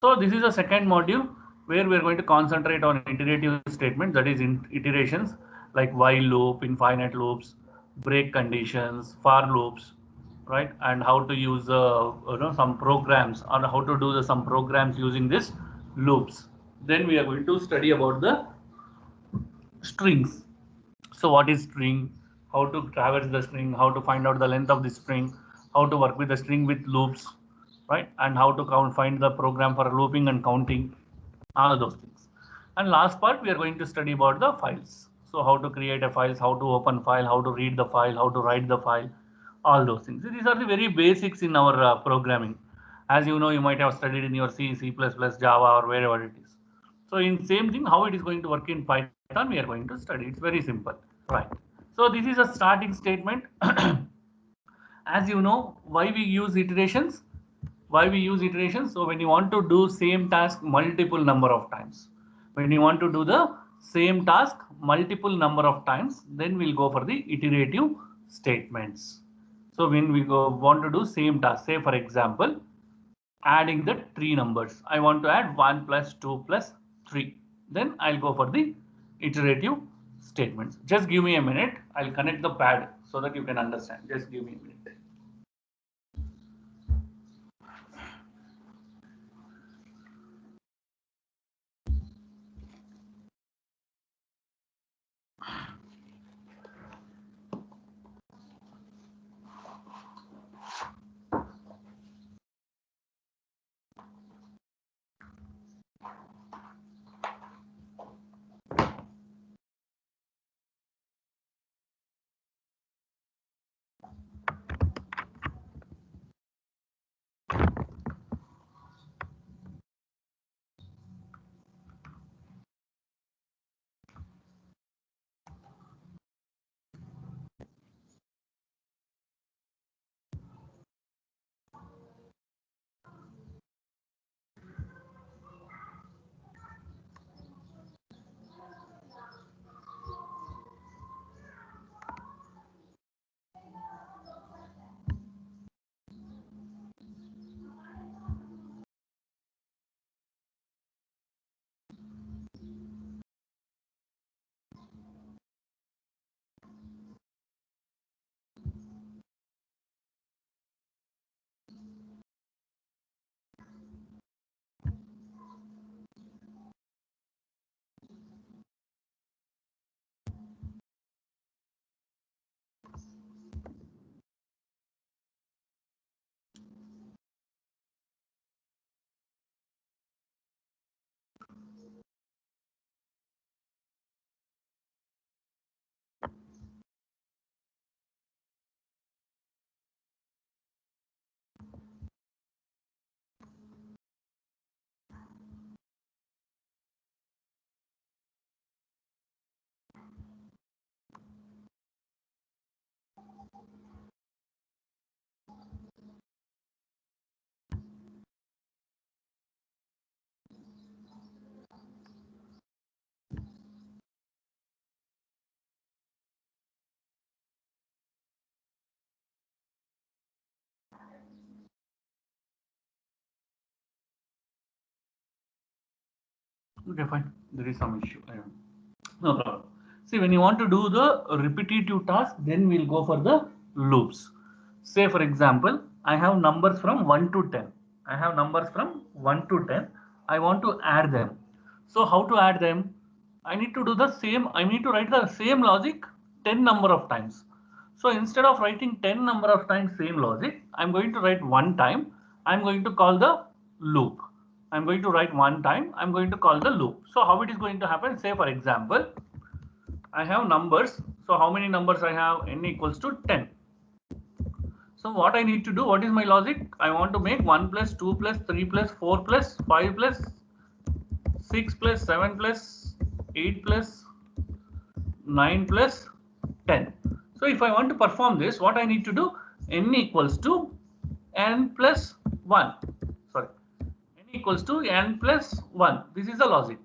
So this is the second module where we are going to concentrate on iterative statements, that is iterations like while loop, infinite loops, break conditions, for loops, right? And how to use some programs, or how to do some programs using this loops. Then we are going to study about the strings. So what is string? How to traverse the string? How to find out the length of the string? How to work with the string with loops, right? And how to find the program for looping and counting, all of those things. And last part, we are going to study about the files. So how to create a file, how to open file, how to read the file, how to write the file, all those things. These are the very basics in our programming. As you know, you might have studied in your C, C++, Java, or wherever it is. So in same thing, how it is going to work in Python, we are going to study. It's very simple, right? So this is a starting statement. As you know, why we use iterations? Why we use iterations? So when you want to do same task multiple number of times, when you want to do the same task multiple number of times, then we'll go for the iterative statements. So when we want to do same task, say for example, adding the three numbers. I want to add 1 plus 2 plus 3. Then I'll go for the iterative statements. Just give me a minute. I'll connect the pad so that you can understand. Just give me a minute. Okay, fine. There is some issue. No problem. See, when you want to do the repetitive task, then we'll go for the loops. Say, for example, I have numbers from 1 to 10. I have numbers from 1 to 10. I want to add them. So how to add them? I need to do the same. I need to write the same logic 10 number of times. So instead of writing 10 number of times same logic, I'm going to write one time. I'm going to call the loop. I'm going to write one time. I'm going to call the loop. So how it is going to happen? Say for example, I have numbers. So how many numbers I have? N equals to 10. So what I need to do? What is my logic? I want to make 1 plus 2 plus 3 plus 4 plus 5 plus 6 plus 7 plus 8 plus 9 plus 10. So if I want to perform this, what I need to do? N equals to n plus 1. Sorry, n equals to n plus 1. This is the logic.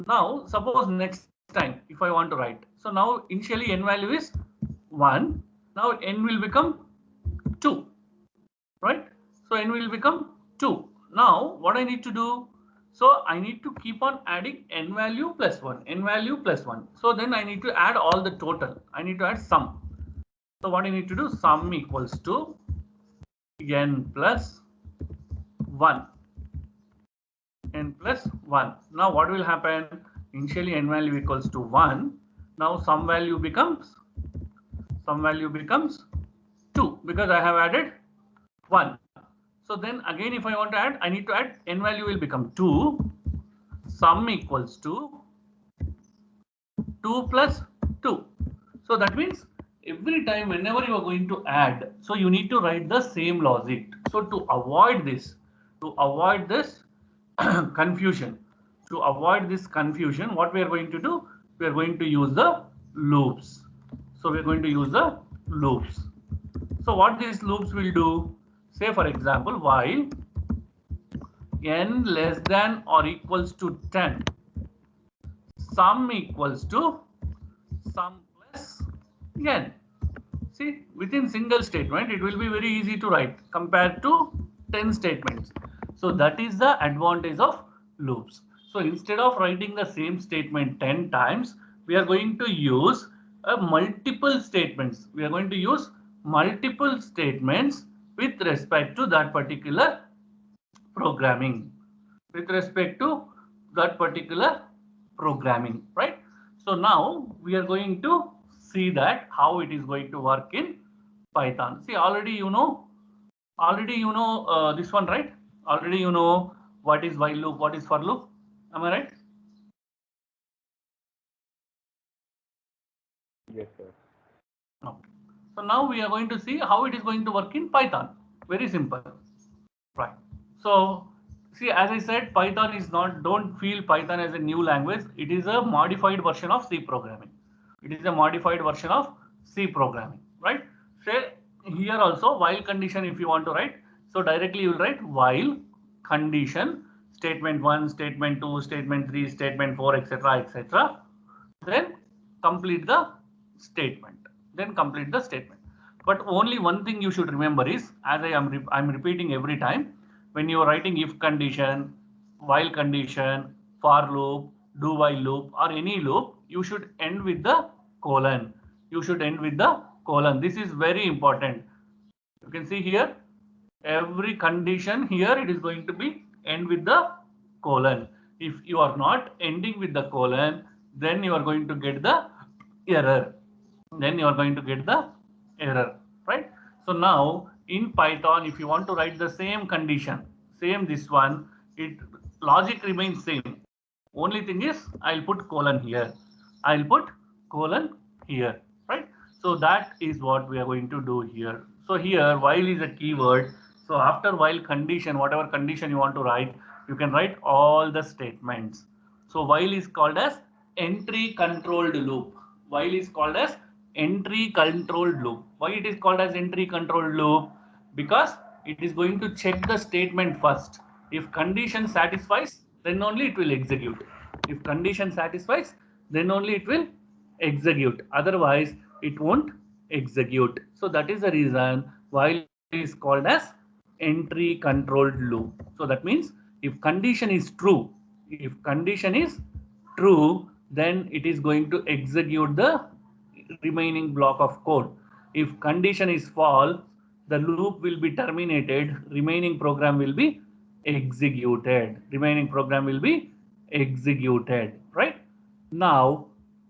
Now suppose next time if I want to write. So now initially n value is 1. Now n will become 2. Right? So n will become 2. Now what I need to do? So I need to keep on adding n value plus 1, n value plus 1. So then I need to add all the total. I need to add sum. So what I need to do, sum equals to n plus 1. N plus 1. Now what will happen? Initially n value equals to 1. Now sum value becomes 2 because I have added 1. So then again if I want to add, I need to add n value will become 2. Sum equals to 2 plus 2. So that means every time whenever you are going to add, so you need to write the same logic. So to avoid this confusion, what we are going to do, we are going to use the loops. So we are going to use the loops. So what these loops will do, say for example, while n less than or equals to 10, sum equals to sum plus n. See, within single statement, it will be very easy to write compared to 10 statements. So that is the advantage of loops. So instead of writing the same statement 10 times, we are going to use multiple statements. We are going to use multiple statements with respect to that particular programming. Right? So now we are going to see that how it is going to work in Python. See, already you know this one, right? Already you know what is while loop, what is for loop. Am I right? Yes, sir. Okay. So now we are going to see how it is going to work in Python. Very simple. Right. So see, as I said, Python is not, don't feel Python as a new language. It is a modified version of C programming. Right? Say here also while condition if you want to write. So directly you will write while condition statement 1, statement 2, statement 3, statement 4, etc., etc. Then complete the statement. But only one thing you should remember is, as I'm repeating every time, when you are writing if condition, while condition, for loop, do while loop, or any loop, you should end with the colon. This is very important. You can see here, every condition here it is going to be end with the colon. If you are not ending with the colon, then you are going to get the error. Right? So now in Python, if you want to write the same condition, same this one, it logic remains same. Only thing is I'll put colon here. Right? So that is what we are going to do here. So here while is a keyword. So after while condition, whatever condition you want to write, you can write all the statements. So while is called as entry controlled loop. Why it is called as entry controlled loop? Because it is going to check the statement first. If condition satisfies, then only it will execute. Otherwise, it won't execute. So that is the reason while it is called as entry controlled loop. So that means if condition is true, then it is going to execute the remaining block of code. If condition is false, the loop will be terminated, remaining program will be executed. Right? Now,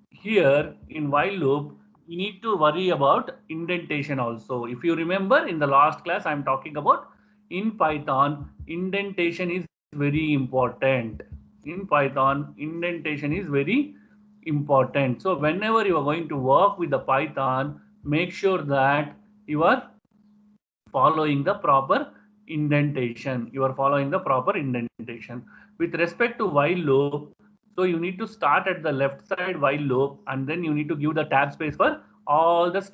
here in while loop, we need to worry about indentation also. If you remember in the last class, I'm talking about in Python, indentation is very important. So whenever you are going to work with the Python, make sure that you are following the proper indentation. With respect to while loop, so you need to start at the left side while loop, and then you need to give the tab space for all the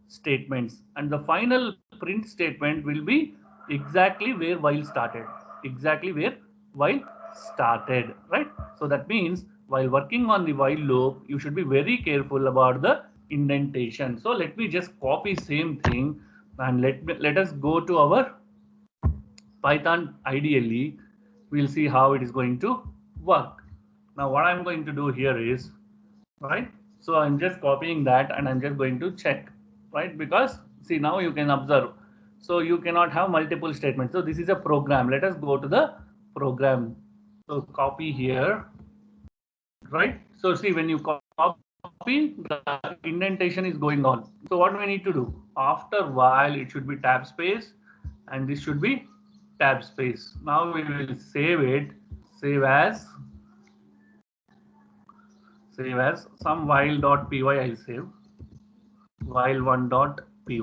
statements. And the final print statement will be exactly where while started. Right? So that means while working on the while loop, you should be very careful about the indentation. So let me just copy same thing and let us go to our Python, ideally, we'll see how it is going to work. Now, what I'm going to do here is, right? So I'm just copying that and I'm just going to check, right? Because see, now you can observe. So you cannot have multiple statements. So this is a program. Let us go to the program. So copy here, right? So see, when you copy, the indentation is going on. So what do we need to do? After while, it should be tab space and this should be tab space. Now we will save it, save as some while.py. I'll save while1.py,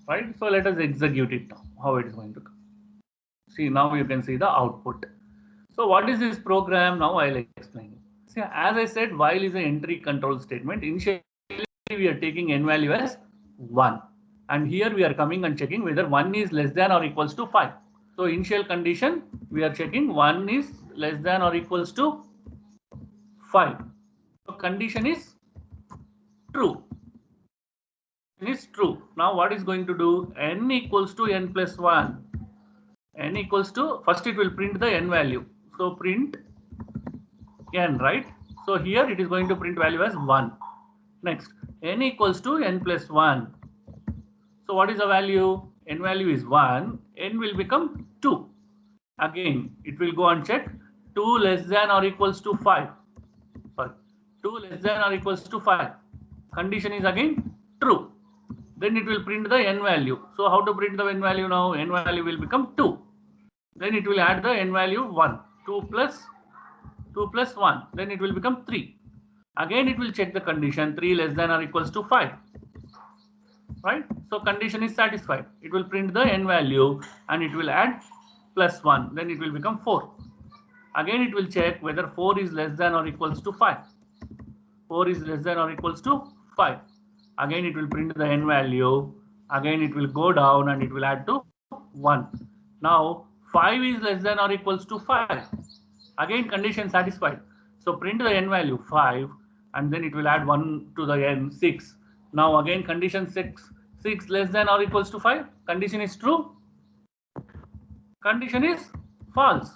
right? So let us execute it now, how it is going to come. See, now you can see the output. So what is this program? Now I'll explain it. See, as I said, while is an entry control statement. Initially we are taking n value as 1 and here we are coming and checking whether 1 is less than or equals to 5. So initial condition, we are checking 1 is less than or equals to 5. So condition is true. Is true. Now what is going to do? N equals to n plus 1. N equals to, first it will print the n value. So print n, right? So here it is going to print value as 1. Next, n equals to n plus 1. So what is the value? N value is 1. N will become 2. Again, it will go and check 2 less than or equals to 5. Sorry, 2 less than or equals to 5. Condition is again true. Then it will print the n value. So how to print the n value now? N value will become 2. Then it will add the n value 1. 2 plus 1. Then it will become 3. Again it will check the condition 3 less than or equals to 5. Right? So condition is satisfied. It will print the n value and it will add plus 1. Then it will become 4. Again it will check whether 4 is less than or equals to 5. 4 is less than or equals to 5. Again it will print the n value. Again it will go down and it will add to 1. Now 5 is less than or equals to 5. Again condition satisfied. So print the n value 5 and then it will add 1 to the n 6. Now again condition 6 less than or equals to 5. Condition is true. Condition is false.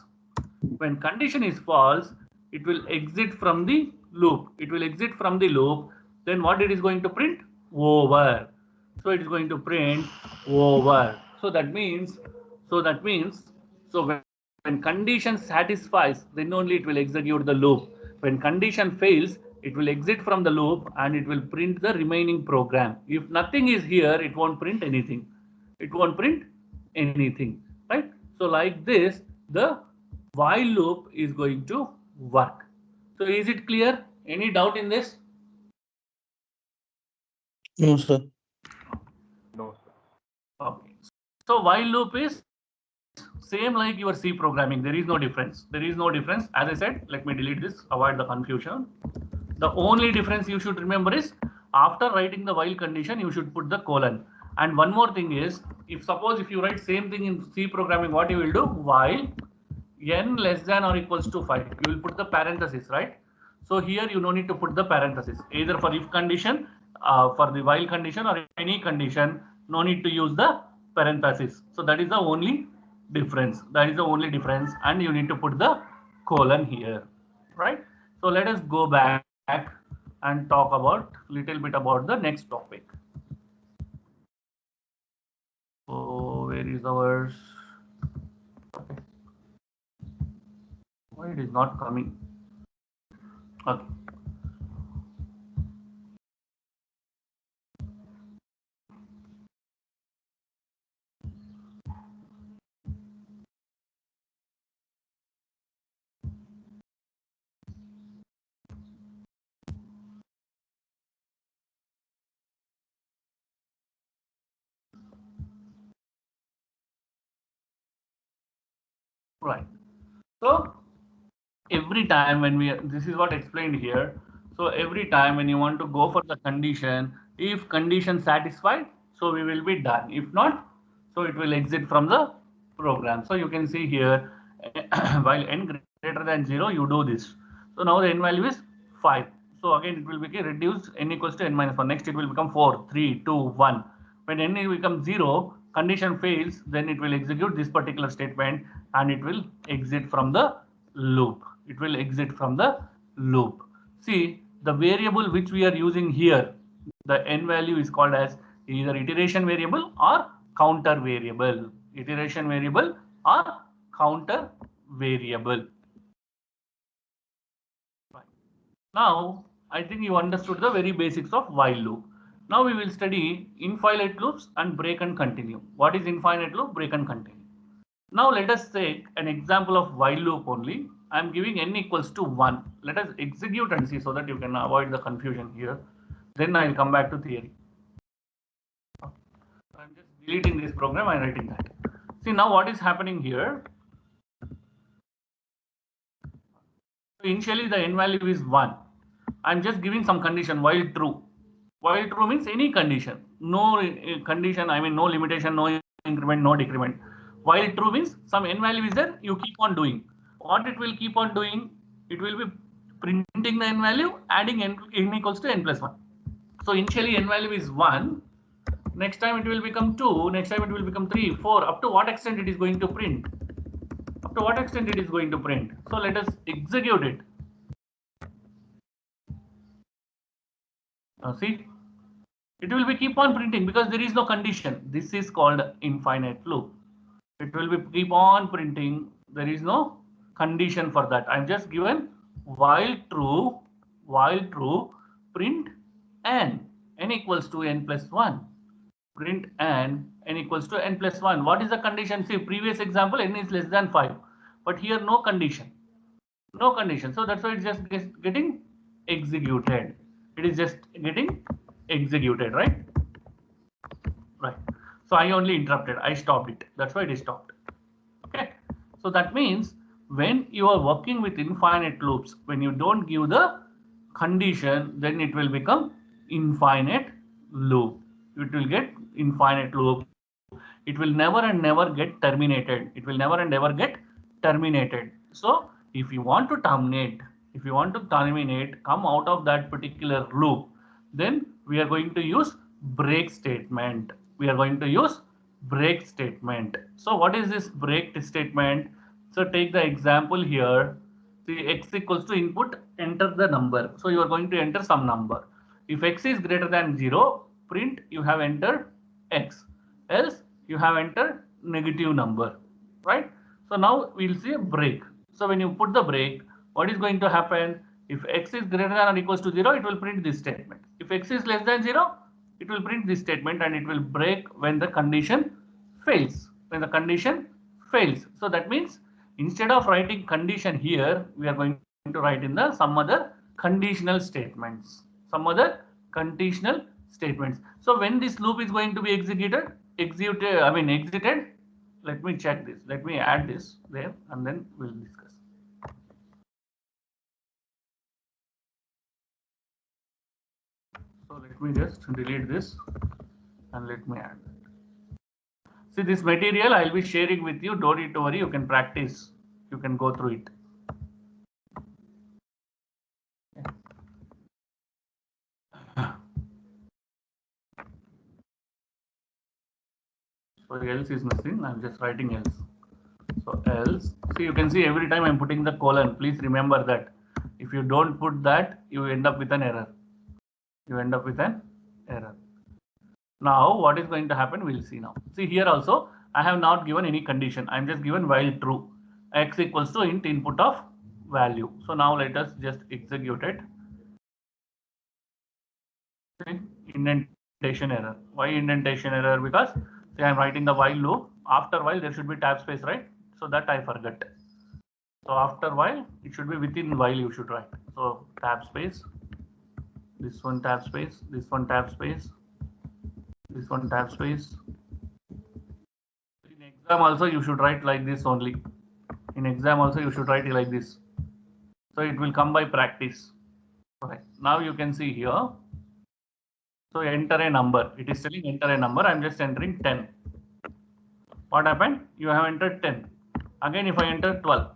When condition is false, it will exit from the loop. It will exit from the loop. Then what it is going to print? Over. So it is going to print over. So that means when condition satisfies, then only it will execute the loop. When condition fails, it will exit from the loop and it will print the remaining program. If nothing is here, it won't print anything. It won't print anything, right? So like this, the while loop is going to work. So is it clear? Any doubt in this? No, sir. No, sir. Okay. So while loop is same like your C programming. There is no difference. There is no difference. As I said, let me delete this, avoid the confusion. The only difference you should remember is after writing the while condition, you should put the colon. And one more thing is, if you write same thing in C programming, what you will do? While n less than or equals to 5, you will put the parenthesis, right? So here you no need to put the parenthesis, either for if condition, for the while condition or any condition, no need to use the parenthesis. So that is the only difference. That is the only difference, and you need to put the colon here, right? So let us go back and talk about little bit about the next topic. So where is ours? Okay. Why it is not coming? Okay. Right. So every time when this is what explained here. So every time when you want to go for the condition, if condition satisfied, so we will be done. If not, so it will exit from the program. So you can see here, while n greater than 0, you do this. So now the n value is 5. So again it will be reduced n equals to n minus 1. Next it will become 4, 3, 2, 1. When n becomes 0, condition fails, then it will execute this particular statement and it will exit from the loop. It will exit from the loop. See, the variable which we are using here, the n value is called as either iteration variable or counter variable. Iteration variable or counter variable. Now, I think you understood the very basics of while loop. Now we will study infinite loops and break and continue. What is infinite loop, break and continue? Now let us take an example of while loop only. I am giving n equals to 1. Let us execute and see so that you can avoid the confusion here. Then I will come back to theory. I am just deleting this program and writing that. See now what is happening here. So initially the n value is 1. I am just giving some condition while true. While true means any condition. No condition, I mean no limitation, no increment, no decrement. While true means some n value is there, you keep on doing. What it will keep on doing? It will be printing the n value, adding n equals to n plus 1. So initially n value is 1. Next time it will become 2. Next time it will become 3, 4. Up to what extent it is going to print? Up to what extent it is going to print? So let us execute it. Now see, it will be keep on printing because there is no condition. This is called infinite loop. It will be keep on printing. There is no condition for that. I'm just given while true, print n equals to n plus 1. Print n equals to n plus 1. What is the condition? See, previous example n is less than 5, but here no condition. No condition. So that's why it's just getting executed. It is just getting executed, right? Right. So I only interrupted. I stopped it. That's why it is stopped. Okay. So that means when you are working with infinite loops, when you don't give the condition, then it will become infinite loop. It will get infinite loop. It will never and never get terminated. It will never and ever get terminated. So if you want to terminate, come out of that particular loop, then we are going to use break statement. So what is this break statement? So take the example here. See, x equals to input, enter the number. So you are going to enter some number. If x is greater than 0, print you have entered x. Else you have entered negative number, right? So now we'll see a break. So when you put the break, what is going to happen? If x is greater than or equals to 0, it will print this statement. If x is less than 0, it will print this statement and it will break when the condition fails. So that means instead of writing condition here, we are going to write in the some other conditional statements. So when this loop is going to be exited, let me check this. Let me add this there and then we'll discuss. So let me just delete this and let me add that. See, this material I'll be sharing with you. Don't need to worry. You can practice. You can go through it. So else is missing. I'm just writing else. So else. See, you can see every time I'm putting the colon. Please remember that. If you don't put that, you end up with an error. Now, what is going to happen? We'll see now. See here also, I have not given any condition. I'm just given while true. X equals to int input of value. So now let us just execute it. See, indentation error. Why indentation error? Because see, I'm writing the while loop. After while there should be tab space, right? So that I forget. So after while it should be within while you should write. So tab space. This one tab space. This one tab space. This one tab space. In exam also you should write like this only. So it will come by practice. Right. Now you can see here. So enter a number. It is telling enter a number. I'm just entering 10. What happened? You have entered 10. Again, if I enter 12,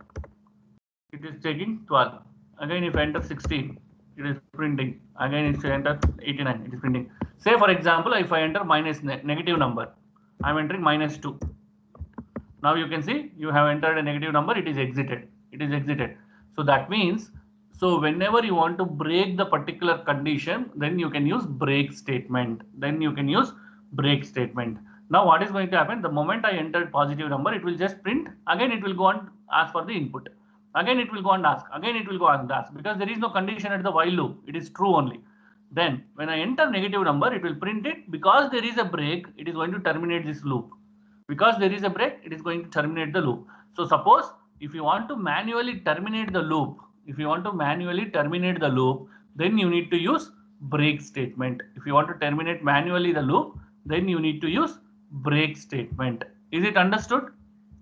it is taking 12. Again, if I enter 16, it is printing. Again, if I enter 89, it is printing. Say for example, if I enter minus negative number, I'm entering -2. Now you can see you have entered a negative number, it is exited. It is exited. So that means, so whenever you want to break the particular condition, then you can use break statement. Then you can use break statement. Now what is going to happen? The moment I entered positive number, it will just print. Again, it will go and ask for the input. Again, it will go and ask. Again, it will go and ask, because there is no condition at the while loop. It is true only. Then when I enter negative number, it will print it. Because there is a break, it is going to terminate this loop. Because there is a break, it is going to terminate the loop. So suppose if you want to manually terminate the loop, then you need to use break statement. If you want to terminate manually the loop, then you need to use break statement. Is it understood?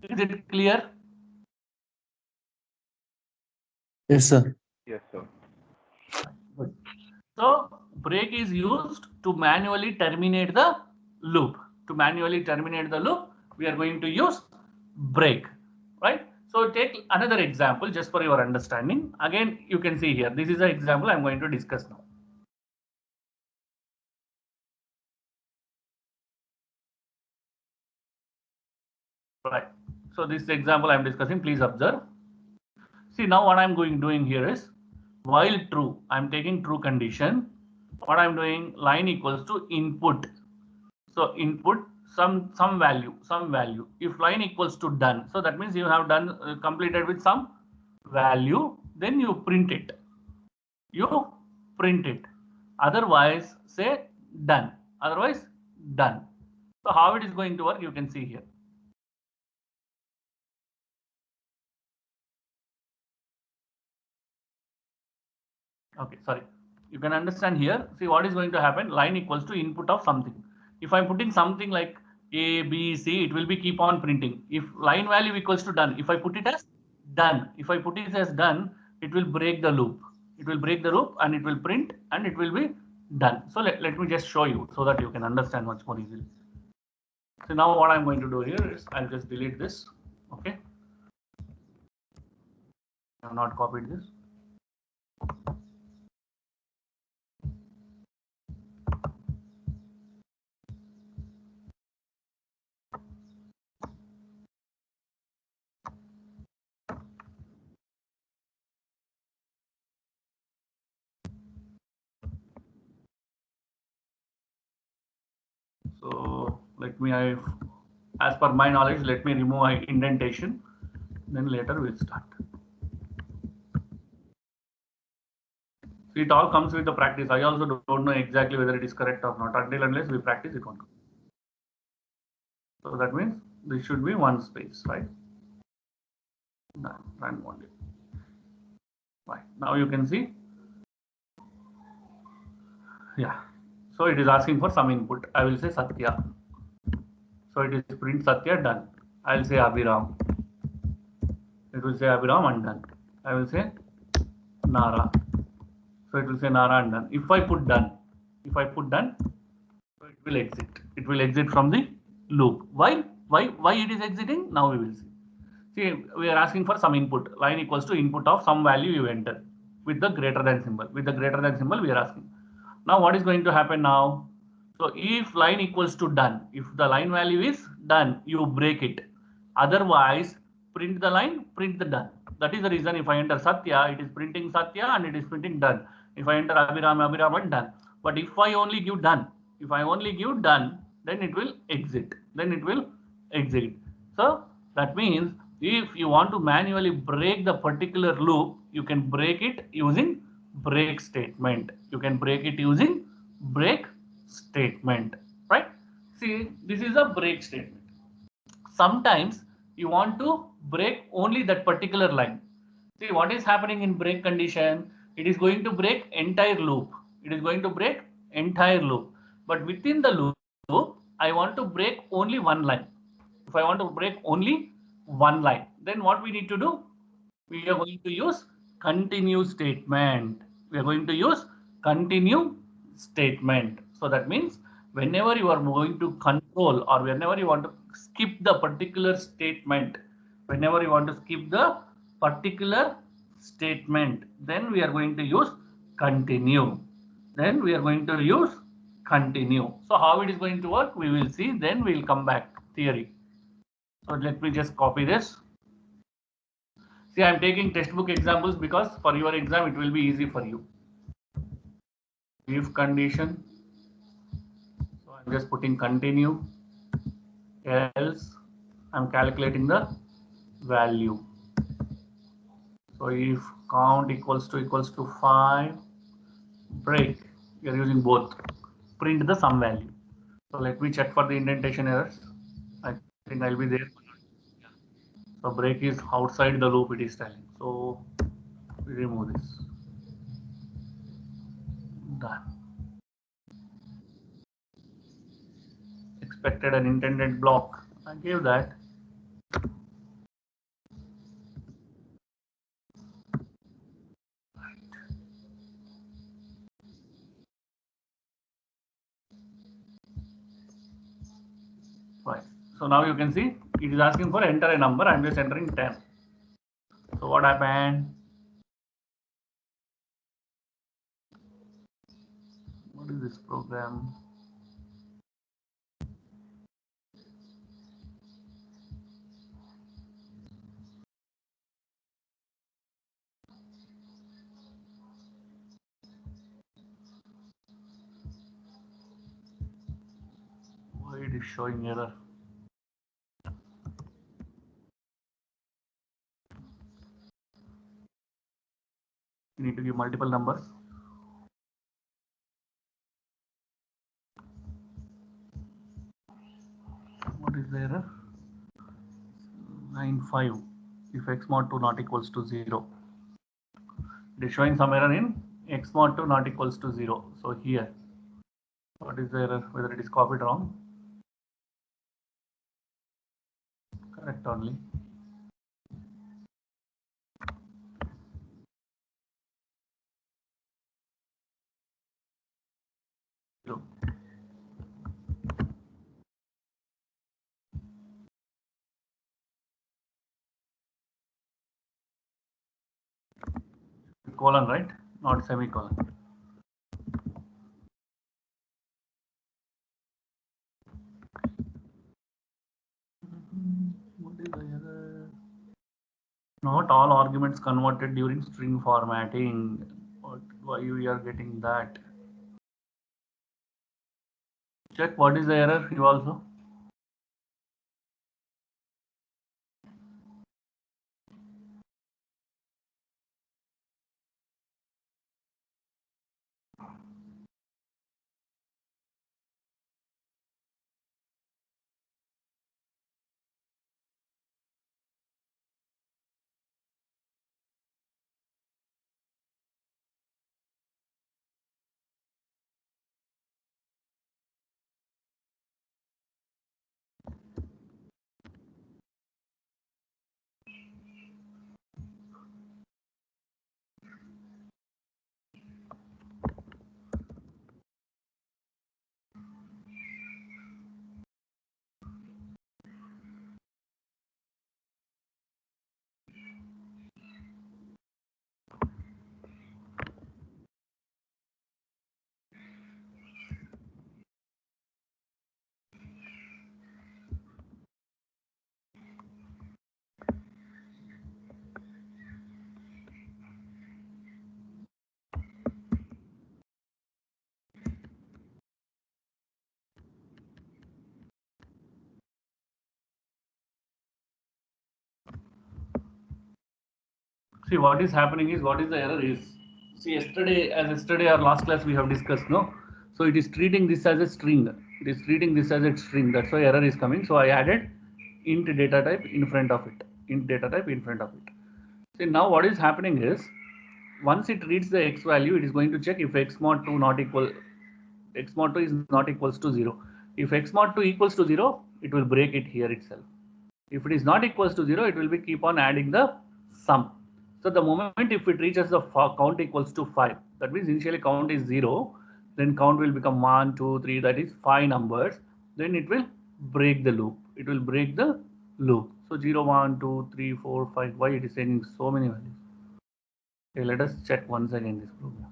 Is it clear? Yes, sir. Yes, sir. Good. So break is used to manually terminate the loop. To manually terminate the loop, we are going to use break, right? So take another example just for your understanding. Again, you can see here, this is an example I'm going to discuss now. Right. So this example I'm discussing, please observe. See, now what I'm doing here is, while true, I'm taking true condition. What I'm doing, line equals to input. So input some value. If line equals to done, so that means you have done completed with some value, then you print it. Otherwise, say done. Otherwise, done. So how it is going to work, you can see here. Okay, sorry. You can understand here. See what is going to happen. Line equals to input of something. If I'm putting something like A, B, C, it will be keep on printing. If line value equals to done, if I put it as done, it will break the loop. It will break the loop and it will print and it will be done. So let me just show you so that you can understand much more easily. So now what I'm going to do here is I'll just delete this. Okay. I have not copied this. So let me, as per my knowledge, let me remove my indentation. Then later we'll start. So it all comes with the practice. I also don't know exactly whether it is correct or not. Until unless we practice, it won't come. So that means this should be one space, right? Run only. Right. Now you can see. Yeah. So it is asking for some input. I will say Satya. So it is print Satya, done. I will say Abhiram. It will say Abhiram and done. I will say Nara. So it will say Nara and done. If I put done, so it will exit. It will exit from the loop. Why it is exiting? Now we will see. See, we are asking for some input. Line equals to input of some value you enter with the greater than symbol. With the greater than symbol, we are asking. Now what is going to happen now? So if line equals to done, if the line value is done, you break it. Otherwise, print the line, print the done. That is the reason if I enter Satya, it is printing Satya and it is printing done. If I enter Abhiram, Abhiram and done. But if I only give done, then it will exit. So that means if you want to manually break the particular loop, you can break it using break statement. Right? See, this is a break statement. Sometimes you want to break only that particular line. See what is happening in break condition. It is going to break entire loop. But within the loop, I want to break only one line. If I want to break only one line, then what we need to do? We are going to use continue statement. So that means whenever you are going to control or whenever you want to skip the particular statement, then we are going to use continue. continue. So how it is going to work, we will see, then we'll come back theory. So let me just copy this. See, I'm taking textbook examples because for your exam it will be easy for you. If condition, so I'm just putting continue, else I'm calculating the value. So if count equals to 5, break, you're using both, print the sum value. So let me check for the indentation errors. I think I'll be there. So break is outside the loop, it is telling. So we remove this. Done. Expected and intended block. I gave that. Right. So now you can see it is asking for enter a number. I'm just entering 10. So what happened? What is this program? Why it is showing error? You need to give multiple numbers. What is the error? 95. If x mod 2 not equals to 0. It is showing some error in x mod 2 not equals to 0. So here, what is the error? Whether it is copied wrong? Correct only. Zero. Colon, right? Not semicolon. What is the error? Not all arguments converted during string formatting. Why you are getting that? Check what is the error. You also. See what is happening is what is the error is. See yesterday or last class we have discussed, no? So it is treating this as a string. It is treating this as a string. That's why error is coming. So I added int data type in front of it. Int data type in front of it. See now what is happening is once it reads the x value, it is going to check if x mod 2 not equal x mod 2 is not equals to 0. If x mod 2 equals to 0, it will break it here itself. If it is not equals to 0, it will be keep on adding the sum. So the moment if it reaches the count equals to 5, that means initially count is 0, then count will become 1, 2, 3, that is 5 numbers. Then it will break the loop. It will break the loop. So 0, 1, 2, 3, 4, 5. Why it is sending so many values? Okay, let us check once again this program.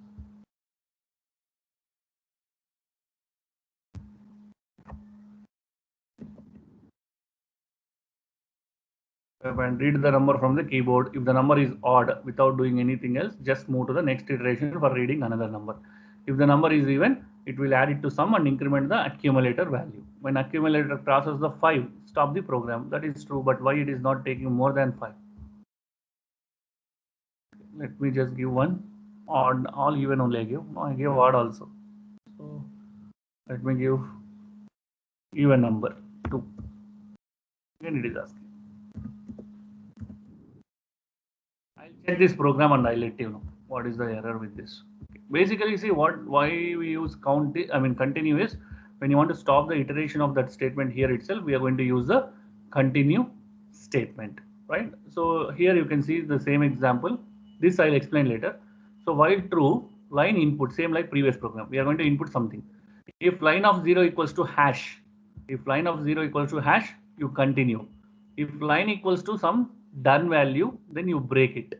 and read the number from the keyboard. If the number is odd, without doing anything else, just move to the next iteration for reading another number. If the number is even, it will add it to sum and increment the accumulator value. When accumulator crosses the 5, stop the program. That is true, but why it is not taking more than 5? Let me just give one odd, all even only I give. No, I give odd also. So let me give even number 2. Again it is asking. I'll check this program and I'll let you know what is the error with this. Basically, see why we use continue is when you want to stop the iteration of that statement here itself, we are going to use the continue statement, right? So here you can see the same example. This I'll explain later. So while true, line input, same like previous program, we are going to input something. If line of 0 equals to hash, you continue. If line equals to some done value, then you break it.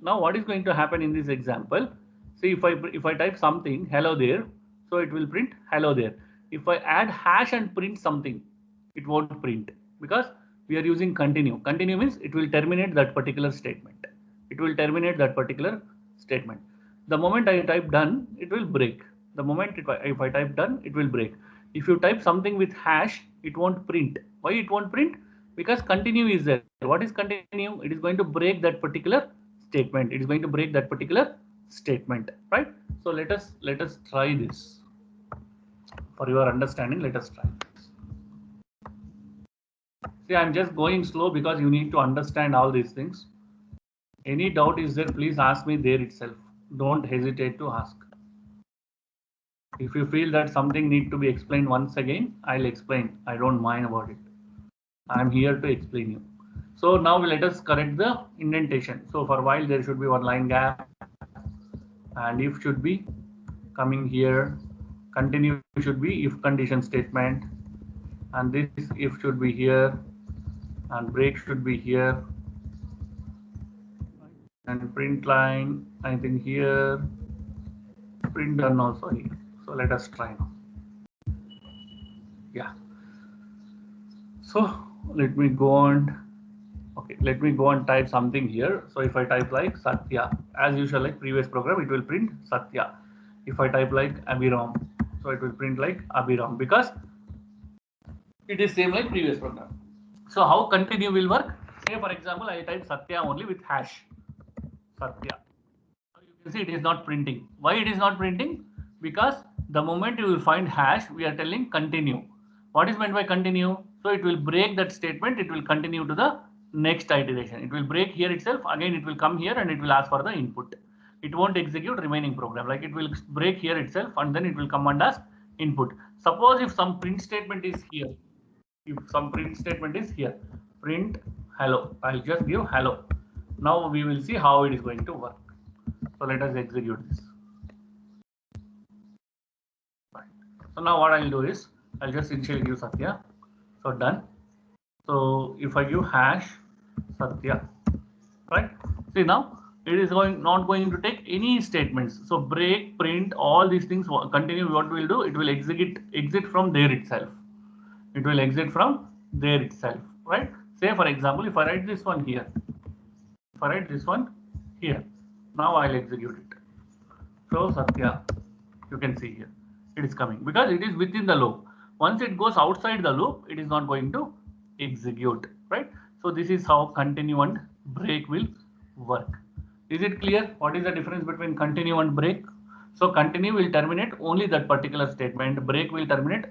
Now what is going to happen in this example? See, if I type something hello there, so it will print hello there. If I add hash and print something, it won't print because we are using continue. Continue means it will terminate that particular statement. The moment I type done, it will break. The moment if I type done, it will break. If you type something with hash, it won't print. Why it won't print? Because continue is there. What is continue? It is going to break that particular statement. Right? So let us try this. For your understanding, let us try this. See, I'm just going slow because you need to understand all these things. Any doubt is there, please ask me there itself. Don't hesitate to ask. If you feel that something need to be explained once again, I'll explain. I don't mind about it. I'm here to explain you. So now let us correct the indentation. So for while there should be one line gap, and if should be coming here, continue should be if condition statement, and this if should be here, and break should be here, and print line I think here, print done also here. So let us try now. Yeah. So let me go on. Okay, let me go and type something here. So if I type like Satya, as usual, like previous program, it will print Satya. If I type like Abhiram, so it will print like Abhiram because it is same like previous program. So how continue will work? Say for example, I type Satya only with hash Satya. You can see it is not printing. Why it is not printing? Because the moment you will find hash, we are telling continue. What is meant by continue? So it will break that statement. It will continue to the next iteration. It will break here itself. Again, it will come here and it will ask for the input. It won't execute remaining program. Like it will break here itself and then it will come and ask input. Suppose if some print statement is here. Print hello. I'll just give hello. Now we will see how it is going to work. So let us execute this. Right. So now what I'll do is I'll just initially give Satya. So done. So if I give hash Satya, right? See now it is not going to take any statements. So break, print, all these things continue. What will do? It will exit from there itself. Right? Say for example, if I write this one here, now I'll execute it. So Satya, you can see here, it is coming because it is within the loop. Once it goes outside the loop, it is not going to execute, right? So this is how continue and break will work. Is it clear? What is the difference between continue and break? So continue will terminate only that particular statement. Break will terminate